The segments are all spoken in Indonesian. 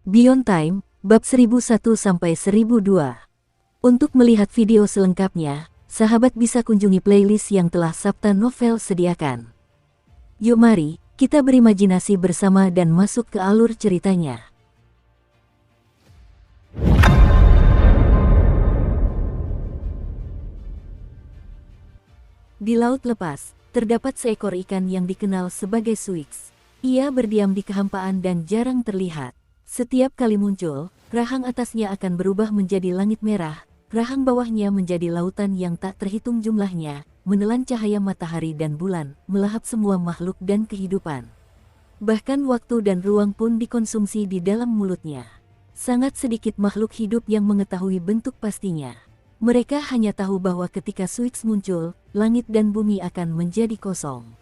Beyond Time, bab 1001-1002. Untuk melihat video selengkapnya, sahabat bisa kunjungi playlist yang telah Sabta Novel sediakan. Yuk mari, kita berimajinasi bersama dan masuk ke alur ceritanya. Di laut lepas, terdapat seekor ikan yang dikenal sebagai Suix. Ia berdiam di kehampaan dan jarang terlihat. Setiap kali muncul, rahang atasnya akan berubah menjadi langit merah, rahang bawahnya menjadi lautan yang tak terhitung jumlahnya, menelan cahaya matahari dan bulan, melahap semua makhluk dan kehidupan. Bahkan waktu dan ruang pun dikonsumsi di dalam mulutnya. Sangat sedikit makhluk hidup yang mengetahui bentuk pastinya. Mereka hanya tahu bahwa ketika Suix muncul, langit dan bumi akan menjadi kosong.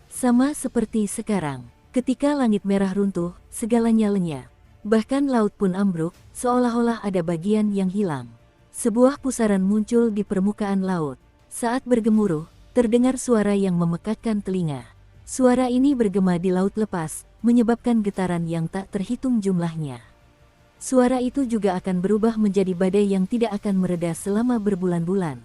Sama seperti sekarang, ketika langit merah runtuh, segalanya lenyap. Bahkan laut pun ambruk, seolah-olah ada bagian yang hilang. Sebuah pusaran muncul di permukaan laut. Saat bergemuruh, terdengar suara yang memekakkan telinga. Suara ini bergema di laut lepas, menyebabkan getaran yang tak terhitung jumlahnya. Suara itu juga akan berubah menjadi badai yang tidak akan mereda selama berbulan-bulan.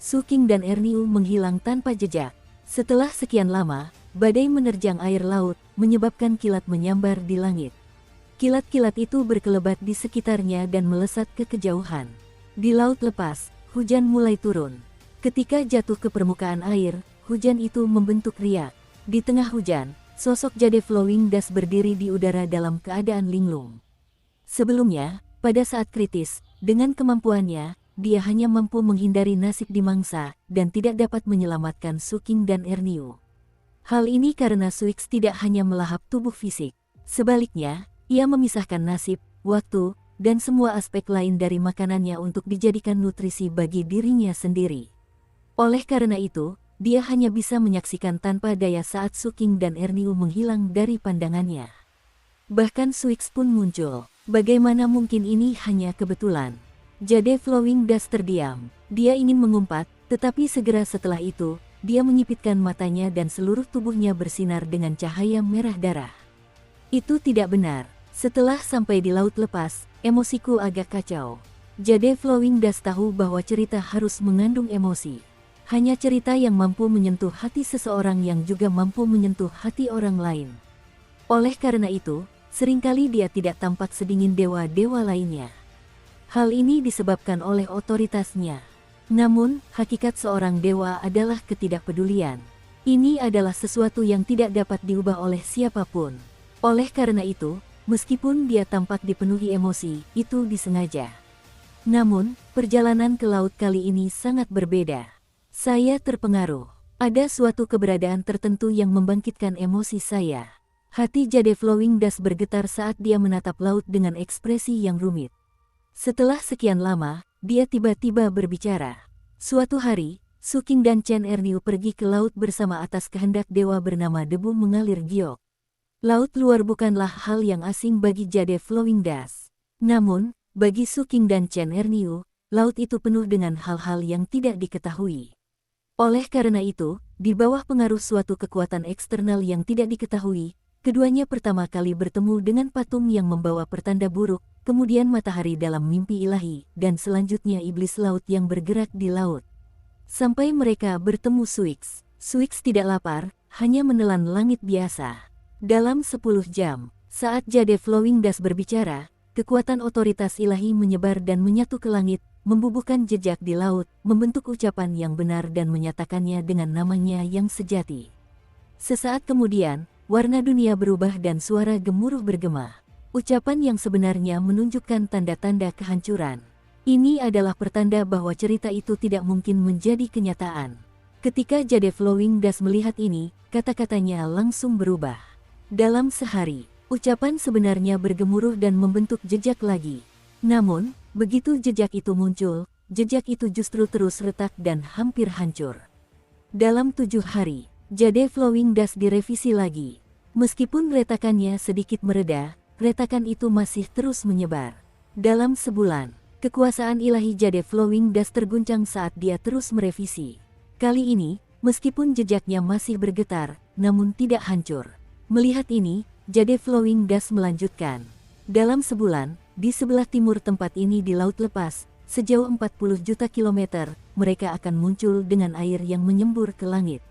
Suking dan Erniu menghilang tanpa jejak. Setelah sekian lama, badai menerjang air laut, menyebabkan kilat menyambar di langit. Kilat-kilat itu berkelebat di sekitarnya dan melesat ke kejauhan. Di laut lepas, hujan mulai turun. Ketika jatuh ke permukaan air, hujan itu membentuk riak. Di tengah hujan, sosok Jade Flowing Dash berdiri di udara dalam keadaan linglung. Sebelumnya, pada saat kritis, dengan kemampuannya, dia hanya mampu menghindari nasib dimangsa dan tidak dapat menyelamatkan Suking dan Erniu. Hal ini karena Suix tidak hanya melahap tubuh fisik. Sebaliknya, ia memisahkan nasib, waktu, dan semua aspek lain dari makanannya untuk dijadikan nutrisi bagi dirinya sendiri. Oleh karena itu, dia hanya bisa menyaksikan tanpa daya saat Suking dan Erniu menghilang dari pandangannya. Bahkan Suix pun muncul. Bagaimana mungkin ini hanya kebetulan? Jade Flowing Dash terdiam. Dia ingin mengumpat, tetapi segera setelah itu, dia menyipitkan matanya dan seluruh tubuhnya bersinar dengan cahaya merah darah. Itu tidak benar. Setelah sampai di laut lepas, emosiku agak kacau. Jade Flowing Dash tahu bahwa cerita harus mengandung emosi. Hanya cerita yang mampu menyentuh hati seseorang yang juga mampu menyentuh hati orang lain. Oleh karena itu, seringkali dia tidak tampak sedingin dewa-dewa lainnya. Hal ini disebabkan oleh otoritasnya. Namun, hakikat seorang dewa adalah ketidakpedulian. Ini adalah sesuatu yang tidak dapat diubah oleh siapapun. Oleh karena itu, meskipun dia tampak dipenuhi emosi, itu disengaja. Namun, perjalanan ke laut kali ini sangat berbeda. Saya terpengaruh. Ada suatu keberadaan tertentu yang membangkitkan emosi saya. Hati Jade Flowing Dash bergetar saat dia menatap laut dengan ekspresi yang rumit. Setelah sekian lama, dia tiba-tiba berbicara. Suatu hari, Suking dan Chen Erniu pergi ke laut bersama atas kehendak dewa bernama Debu mengalir giok. Laut luar bukanlah hal yang asing bagi Jade Flowing Dash. Namun, bagi Suking dan Chen Erniu, laut itu penuh dengan hal-hal yang tidak diketahui. Oleh karena itu, di bawah pengaruh suatu kekuatan eksternal yang tidak diketahui, keduanya pertama kali bertemu dengan patung yang membawa pertanda buruk, kemudian matahari dalam mimpi ilahi, dan selanjutnya iblis laut yang bergerak di laut. Sampai mereka bertemu Suix. Suix tidak lapar, hanya menelan langit biasa. Dalam 10 jam, saat Jade Flowing Dash berbicara, kekuatan otoritas ilahi menyebar dan menyatu ke langit, membubuhkan jejak di laut, membentuk ucapan yang benar dan menyatakannya dengan namanya yang sejati. Sesaat kemudian, warna dunia berubah dan suara gemuruh bergema. Ucapan yang sebenarnya menunjukkan tanda-tanda kehancuran. Ini adalah pertanda bahwa cerita itu tidak mungkin menjadi kenyataan. Ketika Jade Flowing Dash melihat ini, kata-katanya langsung berubah. Dalam sehari, ucapan sebenarnya bergemuruh dan membentuk jejak lagi. Namun, begitu jejak itu muncul, jejak itu justru terus retak dan hampir hancur. Dalam 7 hari, Jade Flowing Dash direvisi lagi. Meskipun retakannya sedikit mereda, retakan itu masih terus menyebar. Dalam sebulan, kekuasaan ilahi Jade Flowing Dash terguncang saat dia terus merevisi. Kali ini, meskipun jejaknya masih bergetar, namun tidak hancur. Melihat ini, Jade Flowing Dash melanjutkan. Dalam sebulan, di sebelah timur tempat ini di Laut Lepas, sejauh 40 juta kilometer, mereka akan muncul dengan air yang menyembur ke langit.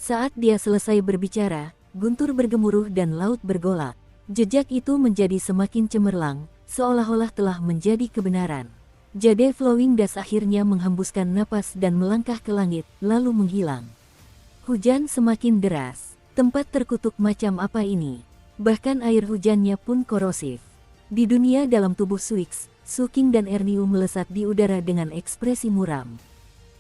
Saat dia selesai berbicara, guntur bergemuruh dan laut bergolak. Jejak itu menjadi semakin cemerlang, seolah-olah telah menjadi kebenaran. Jade Flowing Das akhirnya menghembuskan napas dan melangkah ke langit, lalu menghilang. Hujan semakin deras. Tempat terkutuk macam apa ini? Bahkan air hujannya pun korosif. Di dunia dalam tubuh Suix, Suking dan Erniu melesat di udara dengan ekspresi muram.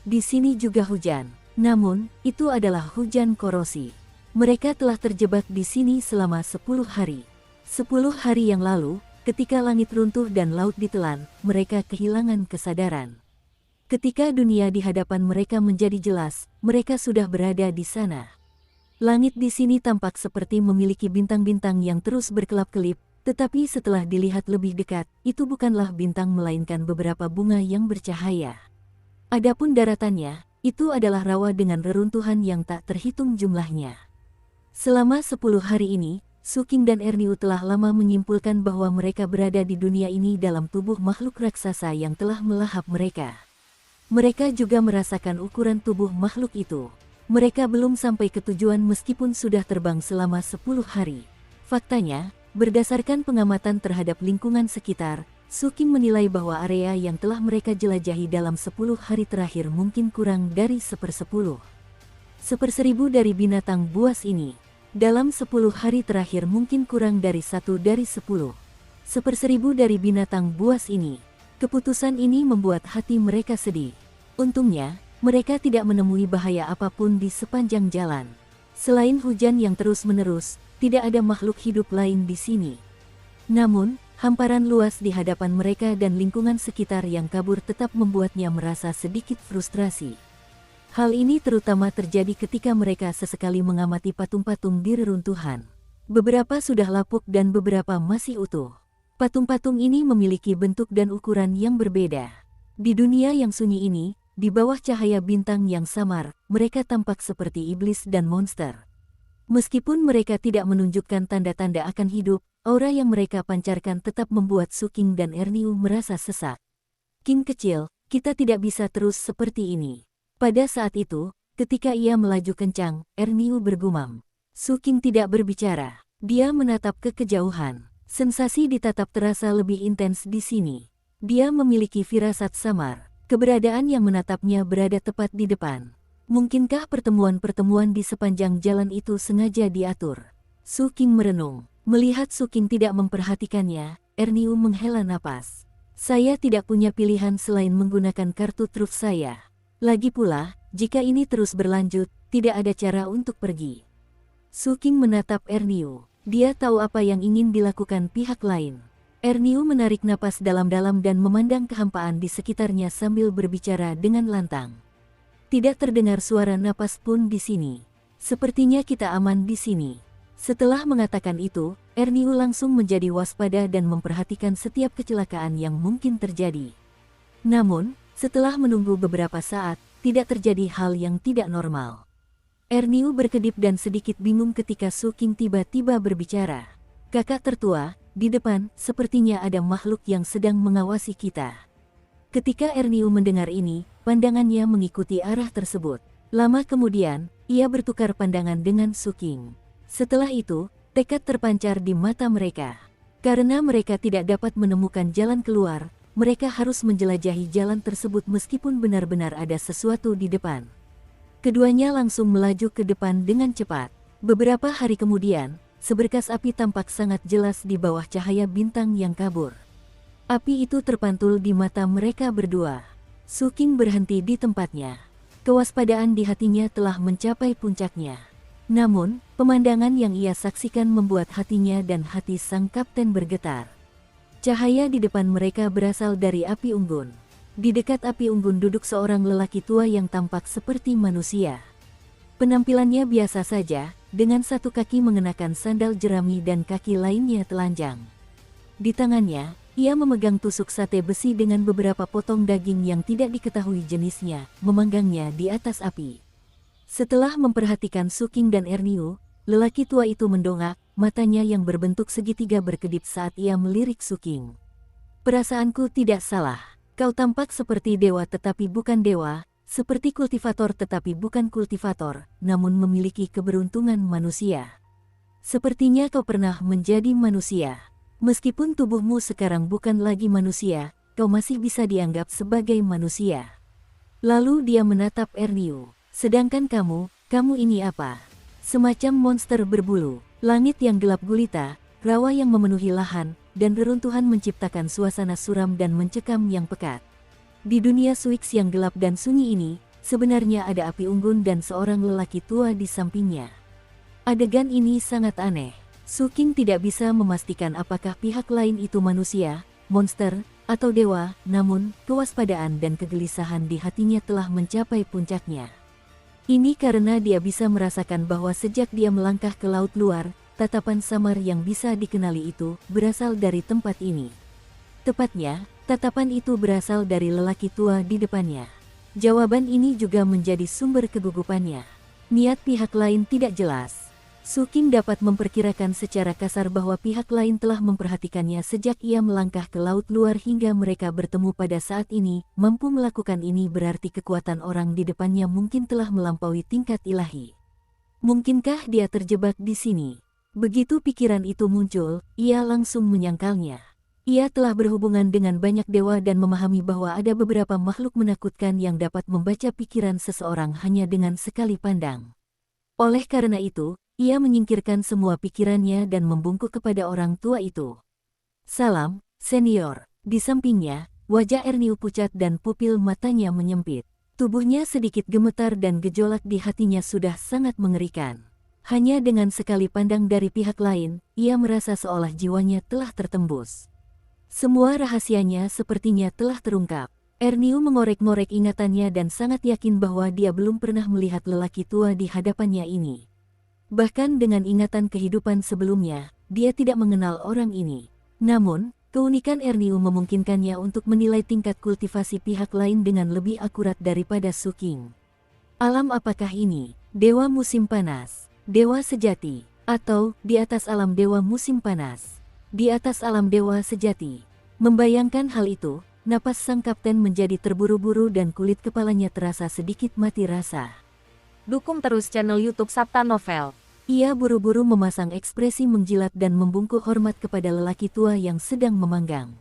Di sini juga hujan, namun itu adalah hujan korosi. Mereka telah terjebak di sini selama 10 hari. 10 hari yang lalu, ketika langit runtuh dan laut ditelan, mereka kehilangan kesadaran. Ketika dunia di hadapan mereka menjadi jelas, mereka sudah berada di sana. Langit di sini tampak seperti memiliki bintang-bintang yang terus berkelap-kelip, tetapi setelah dilihat lebih dekat, itu bukanlah bintang melainkan beberapa bunga yang bercahaya. Adapun daratannya, itu adalah rawa dengan reruntuhan yang tak terhitung jumlahnya. Selama 10 hari ini, Suking dan Erniu telah lama menyimpulkan bahwa mereka berada di dunia ini dalam tubuh makhluk raksasa yang telah melahap mereka. Mereka juga merasakan ukuran tubuh makhluk itu. Mereka belum sampai ke tujuan meskipun sudah terbang selama 10 hari. Faktanya, berdasarkan pengamatan terhadap lingkungan sekitar, Suking menilai bahwa area yang telah mereka jelajahi dalam 10 hari terakhir mungkin kurang dari 1/10. 1/1000 dari binatang buas ini. Dalam 10 hari terakhir mungkin kurang dari 1 dari 10. 1/1000 dari binatang buas ini. Keputusan ini membuat hati mereka sedih. Untungnya, mereka tidak menemui bahaya apapun di sepanjang jalan. Selain hujan yang terus-menerus, tidak ada makhluk hidup lain di sini. Namun, hamparan luas di hadapan mereka dan lingkungan sekitar yang kabur tetap membuatnya merasa sedikit frustrasi. Hal ini terutama terjadi ketika mereka sesekali mengamati patung-patung di reruntuhan. Beberapa sudah lapuk dan beberapa masih utuh. Patung-patung ini memiliki bentuk dan ukuran yang berbeda. Di dunia yang sunyi ini, di bawah cahaya bintang yang samar, mereka tampak seperti iblis dan monster. Meskipun mereka tidak menunjukkan tanda-tanda akan hidup, aura yang mereka pancarkan tetap membuat Suking dan Erniu merasa sesak. King kecil, kita tidak bisa terus seperti ini. Pada saat itu, ketika ia melaju kencang, Erniu bergumam. Suking tidak berbicara. Dia menatap ke kejauhan. Sensasi ditatap terasa lebih intens di sini. Dia memiliki firasat samar. Keberadaan yang menatapnya berada tepat di depan. Mungkinkah pertemuan-pertemuan di sepanjang jalan itu sengaja diatur? Suking merenung. Melihat Suking tidak memperhatikannya, Erniu menghela napas. Saya tidak punya pilihan selain menggunakan kartu truf saya. Lagi pula, jika ini terus berlanjut, tidak ada cara untuk pergi. Suking menatap Erniu. Dia tahu apa yang ingin dilakukan pihak lain. Erniu menarik napas dalam-dalam dan memandang kehampaan di sekitarnya sambil berbicara dengan lantang. Tidak terdengar suara napas pun di sini. Sepertinya kita aman di sini. Setelah mengatakan itu, Erniu langsung menjadi waspada dan memperhatikan setiap kecelakaan yang mungkin terjadi. Namun, setelah menunggu beberapa saat, tidak terjadi hal yang tidak normal. Erniu berkedip dan sedikit bingung ketika Suking tiba-tiba berbicara. Kakak tertua, di depan, sepertinya ada makhluk yang sedang mengawasi kita. Ketika Erniu mendengar ini, pandangannya mengikuti arah tersebut. Lama kemudian, ia bertukar pandangan dengan Suking. Setelah itu, tekad terpancar di mata mereka. Karena mereka tidak dapat menemukan jalan keluar, mereka harus menjelajahi jalan tersebut meskipun benar-benar ada sesuatu di depan. Keduanya langsung melaju ke depan dengan cepat. Beberapa hari kemudian, seberkas api tampak sangat jelas di bawah cahaya bintang yang kabur. Api itu terpantul di mata mereka berdua. Suking berhenti di tempatnya. Kewaspadaan di hatinya telah mencapai puncaknya. Namun, pemandangan yang ia saksikan membuat hatinya dan hati sang kapten bergetar. Cahaya di depan mereka berasal dari api unggun. Di dekat api unggun duduk seorang lelaki tua yang tampak seperti manusia. Penampilannya biasa saja, dengan satu kaki mengenakan sandal jerami dan kaki lainnya telanjang. Di tangannya, ia memegang tusuk sate besi dengan beberapa potong daging yang tidak diketahui jenisnya, memanggangnya di atas api. Setelah memperhatikan Suking dan Erniu, lelaki tua itu mendongak, matanya yang berbentuk segitiga berkedip saat ia melirik Suking. Perasaanku tidak salah. Kau tampak seperti dewa tetapi bukan dewa, seperti kultivator tetapi bukan kultivator, namun memiliki keberuntungan manusia. Sepertinya kau pernah menjadi manusia. Meskipun tubuhmu sekarang bukan lagi manusia, kau masih bisa dianggap sebagai manusia. Lalu dia menatap Erniu. Sedangkan kamu ini apa? Semacam monster berbulu, langit yang gelap gulita, rawa yang memenuhi lahan, dan reruntuhan menciptakan suasana suram dan mencekam yang pekat. Di dunia Suix yang gelap dan sunyi ini, sebenarnya ada api unggun dan seorang lelaki tua di sampingnya. Adegan ini sangat aneh. Suking tidak bisa memastikan apakah pihak lain itu manusia, monster, atau dewa, namun kewaspadaan dan kegelisahan di hatinya telah mencapai puncaknya. Ini karena dia bisa merasakan bahwa sejak dia melangkah ke laut luar, tatapan samar yang bisa dikenali itu berasal dari tempat ini. Tepatnya, tatapan itu berasal dari lelaki tua di depannya. Jawaban ini juga menjadi sumber kegugupannya. Niat pihak lain tidak jelas. Suking dapat memperkirakan secara kasar bahwa pihak lain telah memperhatikannya sejak ia melangkah ke laut luar hingga mereka bertemu pada saat ini. Mampu melakukan ini berarti kekuatan orang di depannya mungkin telah melampaui tingkat ilahi. Mungkinkah dia terjebak di sini? Begitu pikiran itu muncul, ia langsung menyangkalnya. Ia telah berhubungan dengan banyak dewa dan memahami bahwa ada beberapa makhluk menakutkan yang dapat membaca pikiran seseorang hanya dengan sekali pandang. Oleh karena itu, ia menyingkirkan semua pikirannya dan membungkuk kepada orang tua itu. "Salam, senior." Di sampingnya, wajah Erniu pucat dan pupil matanya menyempit. Tubuhnya sedikit gemetar dan gejolak di hatinya sudah sangat mengerikan. Hanya dengan sekali pandang dari pihak lain, ia merasa seolah jiwanya telah tertembus. Semua rahasianya sepertinya telah terungkap. Erniu mengorek-ngorek ingatannya dan sangat yakin bahwa dia belum pernah melihat lelaki tua di hadapannya ini. Bahkan dengan ingatan kehidupan sebelumnya, dia tidak mengenal orang ini. Namun, keunikan Erniu memungkinkannya untuk menilai tingkat kultivasi pihak lain dengan lebih akurat daripada Suking. Alam apakah ini? Dewa musim panas, dewa sejati, atau di atas alam dewa musim panas? Di atas alam dewa sejati. Membayangkan hal itu, napas sang kapten menjadi terburu-buru dan kulit kepalanya terasa sedikit mati rasa. Dukung terus channel YouTube Sabta Novel. Ia buru-buru memasang ekspresi menjilat dan membungkuk hormat kepada lelaki tua yang sedang memanggang.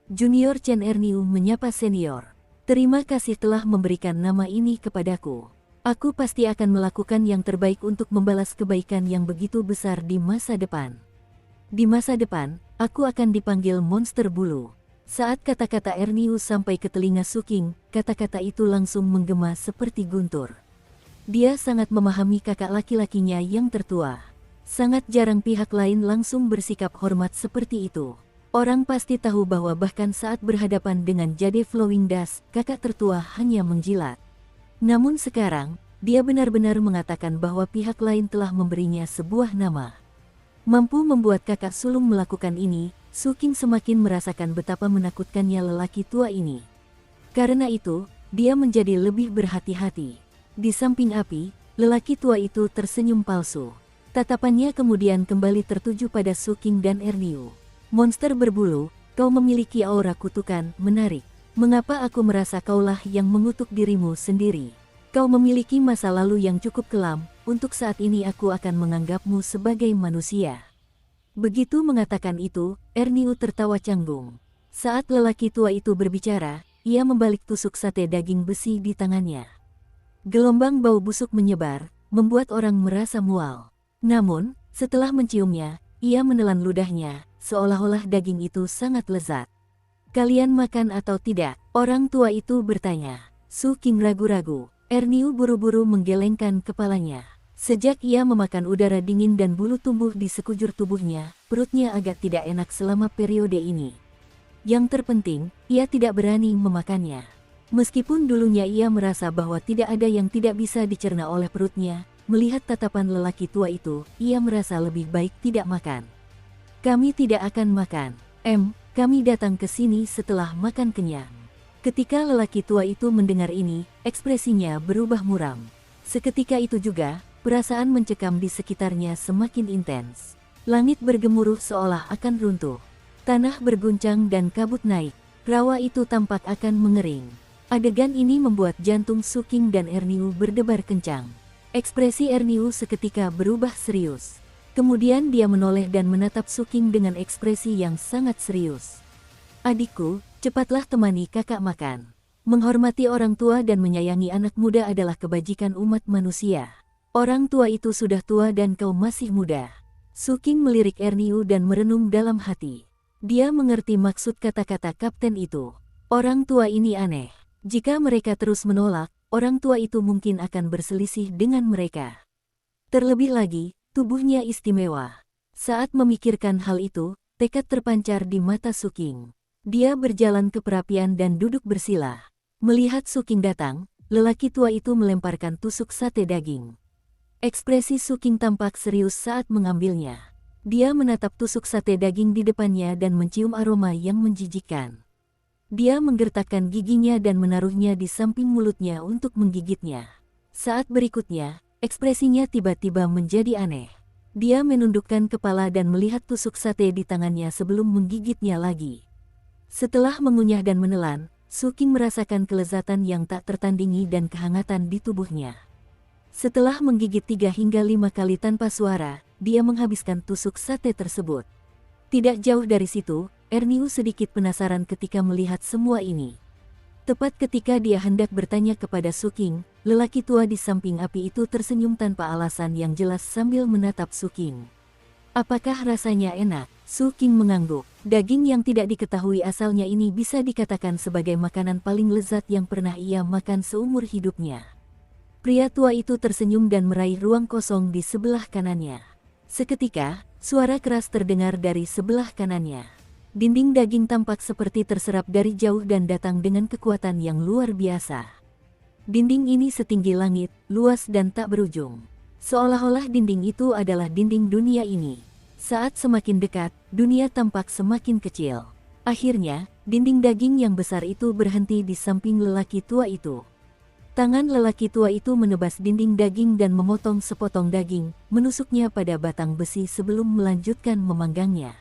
Junior Chen Erniu menyapa senior. "Terima kasih telah memberikan nama ini kepadaku. Aku pasti akan melakukan yang terbaik untuk membalas kebaikan yang begitu besar di masa depan." Di masa depan, aku akan dipanggil monster bulu. Saat kata-kata Erniu sampai ke telinga Suking, kata-kata itu langsung menggema seperti guntur. Dia sangat memahami kakak laki-lakinya yang tertua. Sangat jarang pihak lain langsung bersikap hormat seperti itu. Orang pasti tahu bahwa bahkan saat berhadapan dengan Jade Flowing Dust, kakak tertua hanya menjilat. Namun sekarang, dia benar-benar mengatakan bahwa pihak lain telah memberinya sebuah nama. Mampu membuat kakak sulung melakukan ini, Suking semakin merasakan betapa menakutkannya lelaki tua ini. Karena itu, dia menjadi lebih berhati-hati. Di samping api, lelaki tua itu tersenyum palsu. Tatapannya kemudian kembali tertuju pada Suking dan Erniu. "Monster berbulu, kau memiliki aura kutukan, menarik. Mengapa aku merasa kaulah yang mengutuk dirimu sendiri? Kau memiliki masa lalu yang cukup kelam, untuk saat ini aku akan menganggapmu sebagai manusia." Begitu mengatakan itu, Erniu tertawa canggung. Saat lelaki tua itu berbicara, ia membalik tusuk sate daging besi di tangannya. Gelombang bau busuk menyebar, membuat orang merasa mual. Namun, setelah menciumnya, ia menelan ludahnya, seolah-olah daging itu sangat lezat. "Kalian makan atau tidak?" orang tua itu bertanya. Suking ragu-ragu. Erniu buru-buru menggelengkan kepalanya. Sejak ia memakan udara dingin dan bulu tumbuh di sekujur tubuhnya, perutnya agak tidak enak selama periode ini. Yang terpenting, ia tidak berani memakannya. Meskipun dulunya ia merasa bahwa tidak ada yang tidak bisa dicerna oleh perutnya, melihat tatapan lelaki tua itu, ia merasa lebih baik tidak makan. "Kami tidak akan makan. Kami datang ke sini setelah makan kenyang." Ketika lelaki tua itu mendengar ini, ekspresinya berubah muram. Seketika itu juga, perasaan mencekam di sekitarnya semakin intens. Langit bergemuruh seolah akan runtuh. Tanah berguncang dan kabut naik. Rawa itu tampak akan mengering. Adegan ini membuat jantung Suking dan Erniu berdebar kencang. Ekspresi Erniu seketika berubah serius. Kemudian dia menoleh dan menatap Suking dengan ekspresi yang sangat serius. "Adikku, cepatlah temani kakak makan. Menghormati orang tua dan menyayangi anak muda adalah kebajikan umat manusia. Orang tua itu sudah tua dan kau masih muda." Suking melirik Erniu dan merenung dalam hati. Dia mengerti maksud kata-kata kapten itu. Orang tua ini aneh. Jika mereka terus menolak, orang tua itu mungkin akan berselisih dengan mereka. Terlebih lagi, tubuhnya istimewa. Saat memikirkan hal itu, tekad terpancar di mata Suking. Dia berjalan ke perapian dan duduk bersila. Melihat Suking datang, lelaki tua itu melemparkan tusuk sate daging. Ekspresi Suking tampak serius saat mengambilnya. Dia menatap tusuk sate daging di depannya dan mencium aroma yang menjijikkan. Dia menggertakkan giginya dan menaruhnya di samping mulutnya untuk menggigitnya. Saat berikutnya, ekspresinya tiba-tiba menjadi aneh. Dia menundukkan kepala dan melihat tusuk sate di tangannya sebelum menggigitnya lagi. Setelah mengunyah dan menelan, Suking merasakan kelezatan yang tak tertandingi dan kehangatan di tubuhnya. Setelah menggigit 3 hingga 5 kali tanpa suara, dia menghabiskan tusuk sate tersebut. Tidak jauh dari situ, Erniu sedikit penasaran ketika melihat semua ini. Tepat ketika dia hendak bertanya kepada Suking, lelaki tua di samping api itu tersenyum tanpa alasan yang jelas sambil menatap Suking. "Apakah rasanya enak?" Suking mengangguk. Daging yang tidak diketahui asalnya ini bisa dikatakan sebagai makanan paling lezat yang pernah ia makan seumur hidupnya. Pria tua itu tersenyum dan meraih ruang kosong di sebelah kanannya. Seketika, suara keras terdengar dari sebelah kanannya. Dinding daging tampak seperti terserap dari jauh dan datang dengan kekuatan yang luar biasa. Dinding ini setinggi langit, luas dan tak berujung. Seolah-olah dinding itu adalah dinding dunia ini. Saat semakin dekat, dunia tampak semakin kecil. Akhirnya, dinding daging yang besar itu berhenti di samping lelaki tua itu. Tangan lelaki tua itu menebas dinding daging dan memotong sepotong daging, menusuknya pada batang besi sebelum melanjutkan memanggangnya.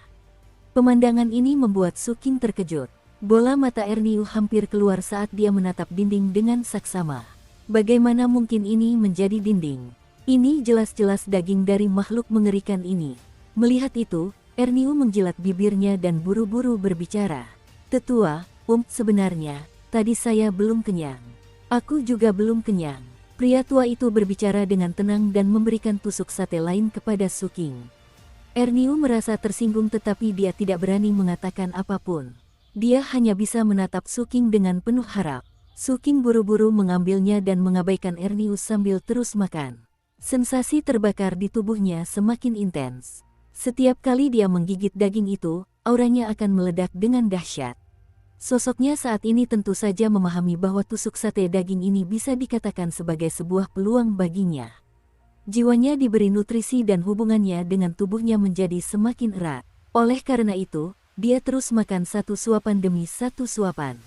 Pemandangan ini membuat Suking terkejut. Bola mata Erniu hampir keluar saat dia menatap dinding dengan saksama. Bagaimana mungkin ini menjadi dinding? Ini jelas-jelas daging dari makhluk mengerikan ini. Melihat itu, Erniu menjilat bibirnya dan buru-buru berbicara. "Tetua, sebenarnya, tadi saya belum kenyang." "Aku juga belum kenyang." Pria tua itu berbicara dengan tenang dan memberikan tusuk sate lain kepada Suking. Erniu merasa tersinggung tetapi dia tidak berani mengatakan apapun. Dia hanya bisa menatap Suking dengan penuh harap. Suking buru-buru mengambilnya dan mengabaikan Erniu sambil terus makan. Sensasi terbakar di tubuhnya semakin intens. Setiap kali dia menggigit daging itu, auranya akan meledak dengan dahsyat. Sosoknya saat ini tentu saja memahami bahwa tusuk sate daging ini bisa dikatakan sebagai sebuah peluang baginya. Jiwanya diberi nutrisi dan hubungannya dengan tubuhnya menjadi semakin erat. Oleh karena itu, dia terus makan satu suapan demi satu suapan.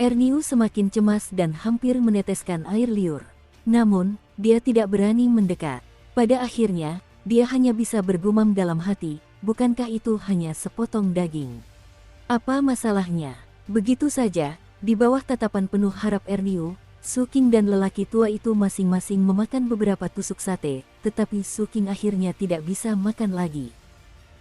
Erniu semakin cemas dan hampir meneteskan air liur. Namun, dia tidak berani mendekat. Pada akhirnya, dia hanya bisa bergumam dalam hati, bukankah itu hanya sepotong daging? Apa masalahnya? Begitu saja, di bawah tatapan penuh harap Erniu, Suking dan lelaki tua itu masing-masing memakan beberapa tusuk sate, tetapi Suking akhirnya tidak bisa makan lagi.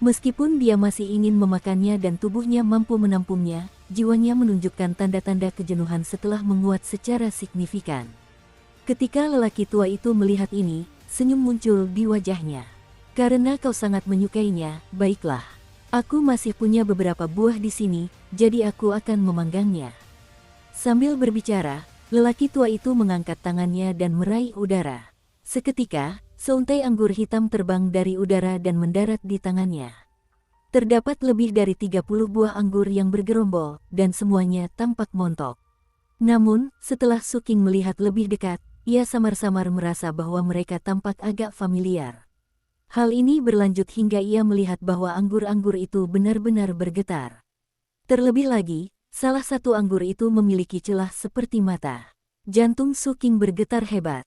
Meskipun dia masih ingin memakannya dan tubuhnya mampu menampungnya, jiwanya menunjukkan tanda-tanda kejenuhan setelah menguat secara signifikan. Ketika lelaki tua itu melihat ini, senyum muncul di wajahnya. "Karena kau sangat menyukainya, baiklah. Aku masih punya beberapa buah di sini, jadi aku akan memanggangnya." Sambil berbicara, lelaki tua itu mengangkat tangannya dan meraih udara. Seketika, seuntai anggur hitam terbang dari udara dan mendarat di tangannya. Terdapat lebih dari 30 buah anggur yang bergerombol, dan semuanya tampak montok. Namun, setelah Suking melihat lebih dekat, ia samar-samar merasa bahwa mereka tampak agak familiar. Hal ini berlanjut hingga ia melihat bahwa anggur-anggur itu benar-benar bergetar. Terlebih lagi, salah satu anggur itu memiliki celah seperti mata. Jantung Suking bergetar hebat.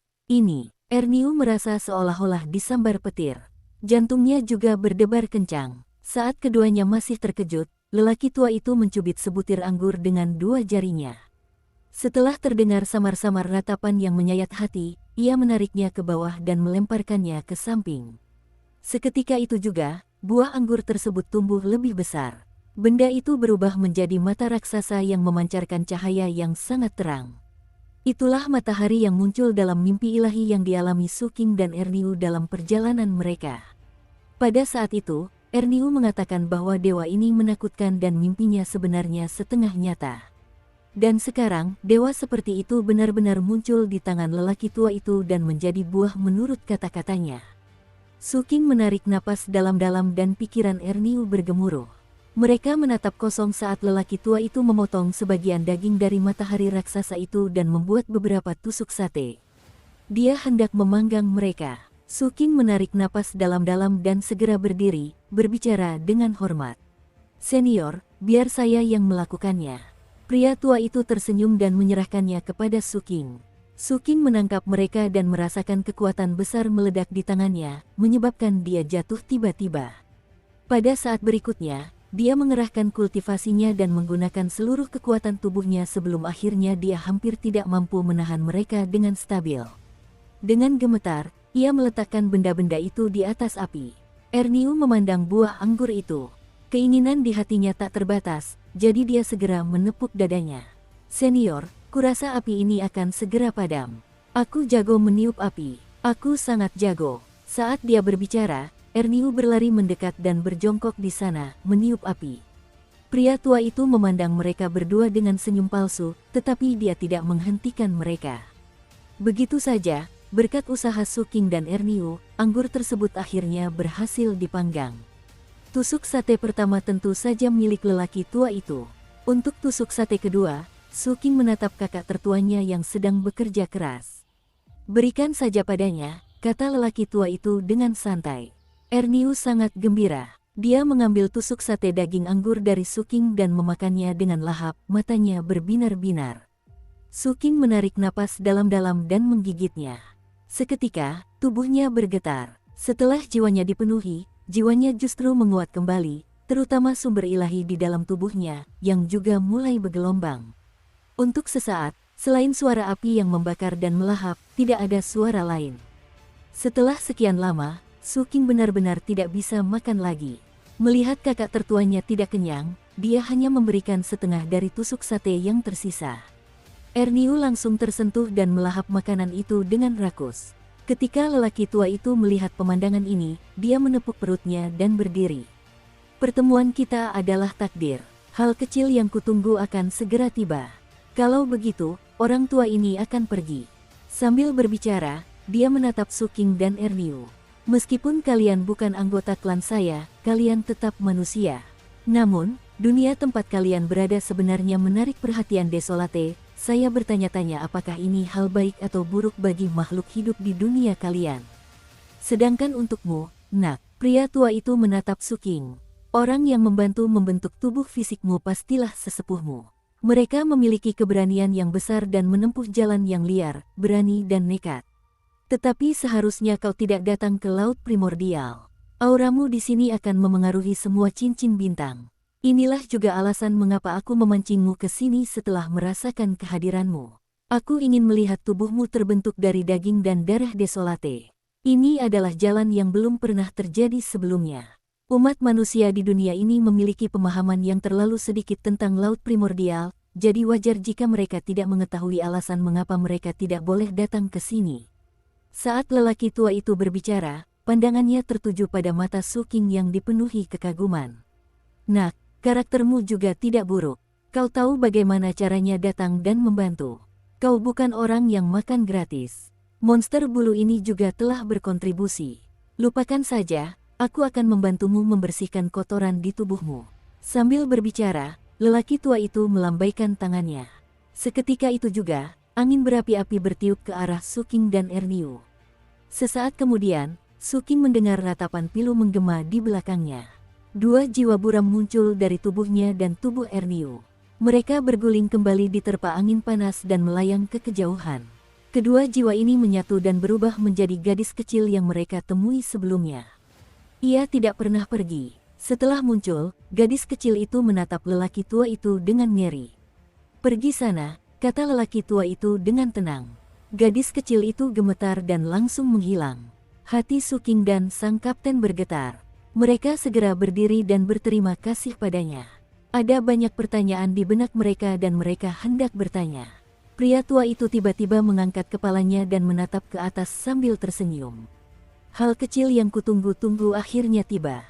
Erniu merasa seolah-olah disambar petir. Jantungnya juga berdebar kencang. Saat keduanya masih terkejut, lelaki tua itu mencubit sebutir anggur dengan dua jarinya. Setelah terdengar samar-samar ratapan yang menyayat hati, ia menariknya ke bawah dan melemparkannya ke samping. Seketika itu juga, buah anggur tersebut tumbuh lebih besar. Benda itu berubah menjadi mata raksasa yang memancarkan cahaya yang sangat terang. Itulah matahari yang muncul dalam mimpi ilahi yang dialami Suking dan Erniu dalam perjalanan mereka. Pada saat itu, Erniu mengatakan bahwa dewa ini menakutkan dan mimpinya sebenarnya setengah nyata. Dan sekarang, dewa seperti itu benar-benar muncul di tangan lelaki tua itu dan menjadi buah menurut kata-katanya. Suking menarik napas dalam-dalam dan pikiran Erniu bergemuruh. Mereka menatap kosong saat lelaki tua itu memotong sebagian daging dari matahari raksasa itu dan membuat beberapa tusuk sate. Dia hendak memanggang mereka. Suking menarik napas dalam-dalam dan segera berdiri, berbicara dengan hormat. "Senior, biar saya yang melakukannya." Pria tua itu tersenyum dan menyerahkannya kepada Suking. Suking menangkap mereka dan merasakan kekuatan besar meledak di tangannya, menyebabkan dia jatuh tiba-tiba. Pada saat berikutnya, dia mengerahkan kultivasinya dan menggunakan seluruh kekuatan tubuhnya sebelum akhirnya dia hampir tidak mampu menahan mereka dengan stabil. Dengan gemetar, ia meletakkan benda-benda itu di atas api. Erniu memandang buah anggur itu. Keinginan di hatinya tak terbatas, jadi dia segera menepuk dadanya. "Senior, kurasa api ini akan segera padam. Aku jago meniup api. Aku sangat jago." Saat dia berbicara, Erniu berlari mendekat dan berjongkok di sana, meniup api. Pria tua itu memandang mereka berdua dengan senyum palsu, tetapi dia tidak menghentikan mereka. Begitu saja, berkat usaha Suking dan Erniu, anggur tersebut akhirnya berhasil dipanggang. Tusuk sate pertama tentu saja milik lelaki tua itu. Untuk tusuk sate kedua, Suking menatap kakak tertuanya yang sedang bekerja keras. "Berikan saja padanya," kata lelaki tua itu dengan santai. Erniu sangat gembira. Dia mengambil tusuk sate daging anggur dari Suking dan memakannya dengan lahap, matanya berbinar-binar. Suking menarik napas dalam-dalam dan menggigitnya. Seketika, tubuhnya bergetar. Setelah jiwanya dipenuhi, jiwanya justru menguat kembali, terutama sumber ilahi di dalam tubuhnya, yang juga mulai bergelombang. Untuk sesaat, selain suara api yang membakar dan melahap, tidak ada suara lain. Setelah sekian lama, Suking benar-benar tidak bisa makan lagi. Melihat kakak tertuanya tidak kenyang, dia hanya memberikan setengah dari tusuk sate yang tersisa. Erniu langsung tersentuh dan melahap makanan itu dengan rakus. Ketika lelaki tua itu melihat pemandangan ini, dia menepuk perutnya dan berdiri. "Pertemuan kita adalah takdir. Hal kecil yang kutunggu akan segera tiba. Kalau begitu, orang tua ini akan pergi." Sambil berbicara, dia menatap Suking dan Erniu. "Meskipun kalian bukan anggota klan saya, kalian tetap manusia. Namun, dunia tempat kalian berada sebenarnya menarik perhatian Desolate. Saya bertanya-tanya apakah ini hal baik atau buruk bagi makhluk hidup di dunia kalian. Sedangkan untukmu, nak," pria tua itu menatap Suking. "Orang yang membantu membentuk tubuh fisikmu pastilah sesepuhmu. Mereka memiliki keberanian yang besar dan menempuh jalan yang liar, berani dan nekat. Tetapi seharusnya kau tidak datang ke laut primordial. Auramu di sini akan memengaruhi semua cincin bintang. Inilah juga alasan mengapa aku memancingmu ke sini setelah merasakan kehadiranmu. Aku ingin melihat tubuhmu terbentuk dari daging dan darah Desolate. Ini adalah jalan yang belum pernah terjadi sebelumnya. Umat manusia di dunia ini memiliki pemahaman yang terlalu sedikit tentang laut primordial, jadi wajar jika mereka tidak mengetahui alasan mengapa mereka tidak boleh datang ke sini." Saat lelaki tua itu berbicara, pandangannya tertuju pada mata Suking yang dipenuhi kekaguman. "Nak, karaktermu juga tidak buruk. Kau tahu bagaimana caranya datang dan membantu. Kau bukan orang yang makan gratis. Monster bulu ini juga telah berkontribusi. Lupakan saja, aku akan membantumu membersihkan kotoran di tubuhmu." Sambil berbicara, lelaki tua itu melambaikan tangannya. Seketika itu juga, angin berapi-api bertiup ke arah Suking dan Erniu. Sesaat kemudian, Suking mendengar ratapan pilu menggema di belakangnya. Dua jiwa buram muncul dari tubuhnya dan tubuh Erniu. Mereka berguling kembali diterpa angin panas dan melayang ke kejauhan. Kedua jiwa ini menyatu dan berubah menjadi gadis kecil yang mereka temui sebelumnya. Ia tidak pernah pergi. Setelah muncul, gadis kecil itu menatap lelaki tua itu dengan ngeri. "Pergi sana," kata lelaki tua itu dengan tenang. Gadis kecil itu gemetar dan langsung menghilang. Hati Su Qing dan sang kapten bergetar. Mereka segera berdiri dan berterima kasih padanya. Ada banyak pertanyaan di benak mereka dan mereka hendak bertanya. Pria tua itu tiba-tiba mengangkat kepalanya dan menatap ke atas sambil tersenyum. Hal kecil yang kutunggu-tunggu akhirnya tiba.